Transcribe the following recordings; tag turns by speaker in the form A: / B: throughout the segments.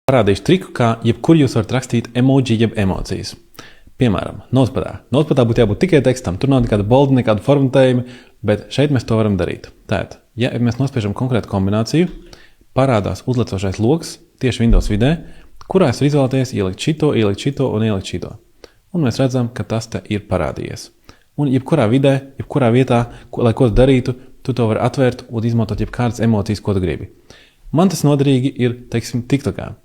A: Parādīšu triku, kā jebkur jūs varat rakstīt emoji jeb emocijas. Piemēram, notepadā. Notepadā būtu jābūt tikai tekstam. Tur nav nekāda bolda, nekāda formatējuma, bet šeit mēs to varam darīt. Tātad, ja mēs nospiežam konkrētu kombināciju, parādās uzlecošais loks tieši Windows vidē, kurā es izvēlēties ielikt šito un ielikt šito. Un mēs redzam, ka tas te ir parādījies. Un jebkurā vidē, jebkurā vietā, lai ko darītu, tu to vari atvērt un izmantot jebkādas emocijas, ko tu gribi. Man tas noderīgi ir, teiksim, TikTokā.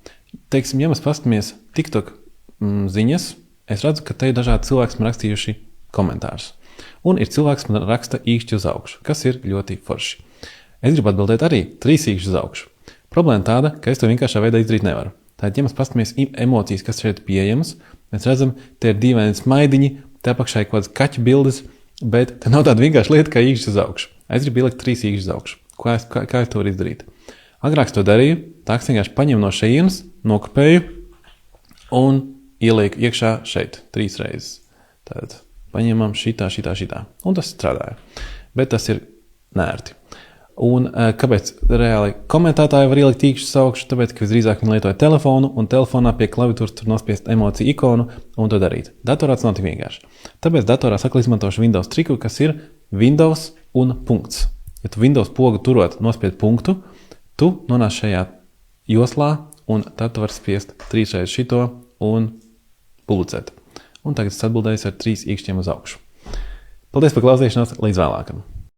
A: Teiksim, ja mēs paskatāmies TikTok ziņas, es redzu, ka te ir dažādi cilvēki man rakstījuši komentārus. Un ir cilvēks man raksta īkšķi uz augšu, kas ir ļoti forši. Es gribu atbildēt arī 3 īkšķi uz augšu. Problēma tāda, ka es to vienkāršā veidā izdarīt nevaru. Tātad, ja mēs paskatāmies emocijas, kas šeit ir pieejamas, mēs redzam, te ir dīvaini smaidiņi, te apakšā ir kaut kādas kaķu bildes, bet te nav tāda vienkārša lieta, kā īkšķi uz augšu. Es gribu ielikt 3 īkšķi uz augšu. Kā es to varu izdarīt? Agrāk es to darīju, tā es vienkārši paņemu no šejienes, nokopēju un ielieku iekšā šeit 3 reizes. Tātad paņemam šitā. Un tas strādāja. Bet tas ir nērti. Un kāpēc reāli komentētāji var ielikt īkšķus augšu? Tāpēc, ka visdrīzāk viņi lietoja telefonu un telefonā pie klaviatūras tur nospiest emociju ikonu un to darīt. Datorā tas nav tik vienkārši. Tāpēc datorā sakli izmantošu Windows triku, kas ir Windows un punkts. Ja tu Windows pogu turot nospied punktu, tu nonāc šajā joslā un tad tu vari spiest 3 reizes šito un publicēt. Un tagad es atbildēju ar 3 īkšķiem uz augšu. Paldies par klausīšanos, līdz vēlākam!